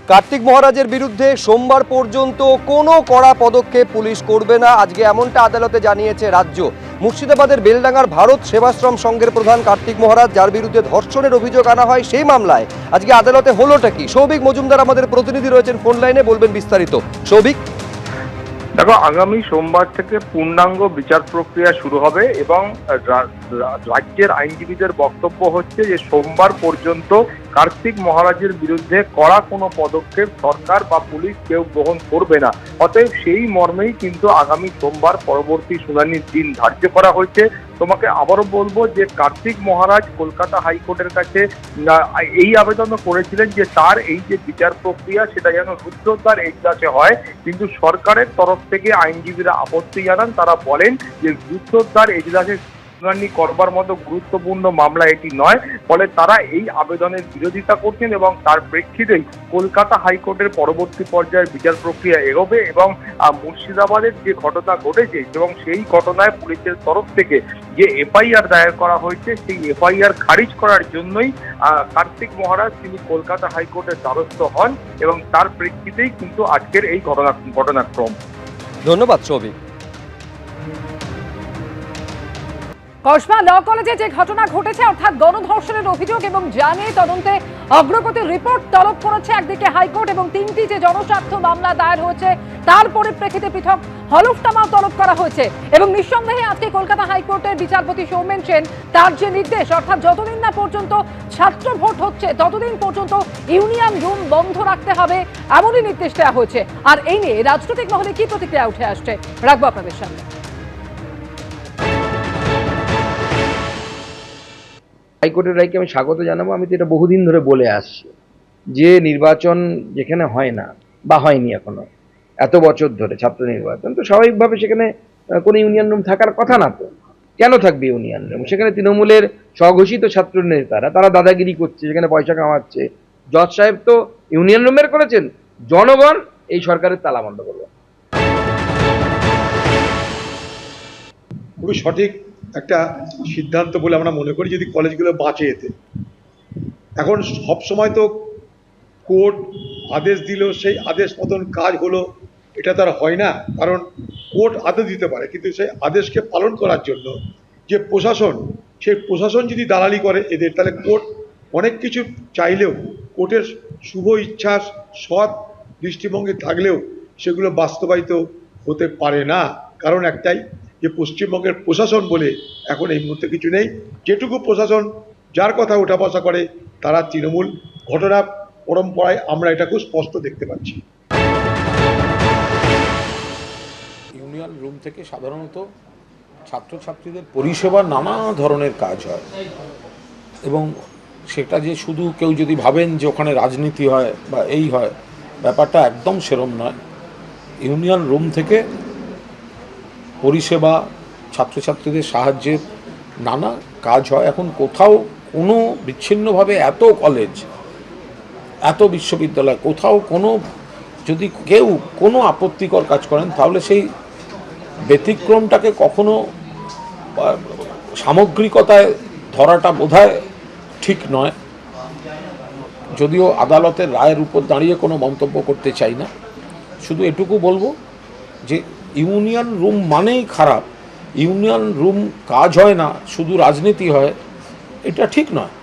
কার্তিক মহারাজের বিরুদ্ধে সোমবার পর্যন্ত কোনো কড়া পদক্ষেপ পুলিশ করবে না, আজকে এমনটা আদালতে জানিয়েছে রাজ্য। মুর্শিদাবাদের বেলডাঙ্গার ভারত সেবাশ্রম সংঘের প্রধান কার্তিক মহারাজ, যার বিরুদ্ধে ধর্ষণের অভিযোগ আনা হয়, সেই মামলায় আজকে আদালতে হলোটা কি? সৌভিক মজুমদার আমাদের প্রতিনিধি রয়েছেন ফোন লাইনে, বলবেন বিস্তারিত। সৌভিক, দেখো, আগামী সোমবার থেকে পূর্ণাঙ্গ বিচার প্রক্রিয়া শুরু হবে এবং রাজ্যের আইনজীবীদের বক্তব্য হচ্ছে যে সোমবার পর্যন্ত কার্তিক মহারাজের বিরুদ্ধে কড়া কোনো পদক্ষেপ সরকার বা পুলিশ কেউ গ্রহণ করবে না। অতএব সেই মর্মেই কিন্তু আগামী সোমবার পরবর্তী শুনানির দিন ধার্য করা হয়েছে। তোমাকে আবারও বলবো যে কার্তিক মহারাজ কলকাতা হাইকোর্টের কাছে এই আবেদনও করেছিলেন যে তার এই যে বিচার প্রক্রিয়া সেটা যেন রুদ্রদ্বার এজলাসে হয়, কিন্তু সরকারের তরফ থেকে আইনজীবীরা আপত্তি জানান। তারা বলেন যে রুদ্রদ্বার এজলাসে শুনানি করবার মতো গুরুত্বপূর্ণ মামলা এটি নয়, ফলে তারা এই আবেদনের বিরোধিতা করছেন এবং তার প্রেক্ষিতেই কলকাতা হাইকোর্টের পরবর্তী পর্যায়ের বিচার প্রক্রিয়া এগোবে এবং মুর্শিদাবাদের যে ঘটনা ঘটেছে এবং সেই ঘটনায় পুলিশের তরফ থেকে যে এফআইআর দায়ের করা হয়েছে সেই এফআইআর খারিজ করার জন্যই কার্তিক মহারাজ তিনি কলকাতা হাইকোর্টের দ্বারস্থ হন এবং তার প্রেক্ষিতেই কিন্তু আজকের এই ঘটনাক্রম। ধন্যবাদ সৌভিক। কসবা ল কলেজে যে ঘটনা ঘটেছে অর্থাৎ গণধর্ষণের অভিযোগ এবং জানিয়ে তদন্তে অগ্রগতির রিপোর্ট তলব করেছে একদিকে হাইকোর্ট এবং তিনটি যে জনস্বার্থ মামলা দায়ের হয়েছে তার পরিপ্রেক্ষিতে পৃথক হলফনামাও তলব করা হয়েছে এবং নিঃসন্দেহে আজকে কলকাতা হাইকোর্টের বিচারপতি সৌমেন সেন তার যে নির্দেশ অর্থাৎ যতদিন না পর্যন্ত ছাত্র ভোট হচ্ছে ততদিন পর্যন্ত ইউনিয়ন রুম বন্ধ রাখতে হবে এমনই নির্দেশ দেওয়া হয়েছে। আর এই নিয়ে রাজনৈতিক মহলে কি প্রতিক্রিয়া উঠে আসছে রাখবো আপনাদের সামনে। হাইকোর্টের রায়কে আমি স্বাগত জানাবো। আমি তো এটা বহুদিন ধরে বলে আসছি যে নির্বাচন যেখানে হয় না বা হয়নি এখনো এত বছর ধরে ছাত্র নির্বাচন, তো স্বাভাবিকভাবে সেখানে কোনো ইউনিয়ন রুম থাকার কথা না। তো কেন থাকবে ইউনিয়ন রুম? সেখানে তৃণমূলের স্বঘোষিত ছাত্র নেতারা তারা দাদাগিরি করছে, সেখানে পয়সা কামাচ্ছে। জজ সাহেব তো ইউনিয়ন রুমের করেছেন, জনগণ এই সরকারের তালা বন্ধ করবে। খুবই সঠিক একটা সিদ্ধান্ত বলে আমরা মনে করি যদি কলেজগুলো বাঁচে এতে। এখন সব সময় তো কোর্ট আদেশ দিল সেই আদেশ মতন কাজ হলো এটা তার হয় না, কারণ কোর্ট আদেশ দিতে পারে কিন্তু সেই আদেশকে পালন করার জন্য যে প্রশাসন, সেই প্রশাসন যদি দালালি করে এদের, তাহলে কোর্ট অনেক কিছু চাইলেও কোর্টের শুভ ইচ্ছা সৎ দৃষ্টিভঙ্গি থাকলেও সেগুলো বাস্তবায়িত হতে পারে না। কারণ একটাই, যে পশ্চিমবঙ্গের প্রশাসন বলে এখন এই মুহূর্তে কিছু নেই। যেটুকু প্রশাসন যার কথা ওঠা বসা করে তারা তৃণমূল। ঘটনা পরম্পরায় আমরা এটা খুব স্পষ্ট দেখতে পাচ্ছি। ইউনিয়ন রুম থেকে সাধারণত ছাত্রছাত্রীদের পরিষেবার নানা ধরনের কাজ হয় এবং সেটা যে শুধু কেউ যদি ভাবেন যে ওখানে রাজনীতি হয় বা এই হয়, ব্যাপারটা একদম সেরম নয়। ইউনিয়ন রুম থেকে পরিষেবা, ছাত্রছাত্রীদের সাহায্যের নানা কাজ হয়। এখন কোথাও কোনো বিচ্ছিন্নভাবে এত কলেজ, এত বিশ্ববিদ্যালয়, কোথাও কোনো যদি কেউ কোনো আপত্তিকর কাজ করেন তাহলে সেই ব্যতিক্রমটাকে কখনো সামগ্রিকতায় ধরাটা বোধহয় ঠিক নয়। যদিও আদালতের রায়ের উপর দাঁড়িয়ে কোনো মন্তব্য করতে চাই না, শুধু এটুকু বলবো যে ইউনিয়ন রুম মানেই খারাপ, ইউনিয়ন রুম কাজ হয় না, শুধু রাজনীতি হয়, এটা ঠিক নয়।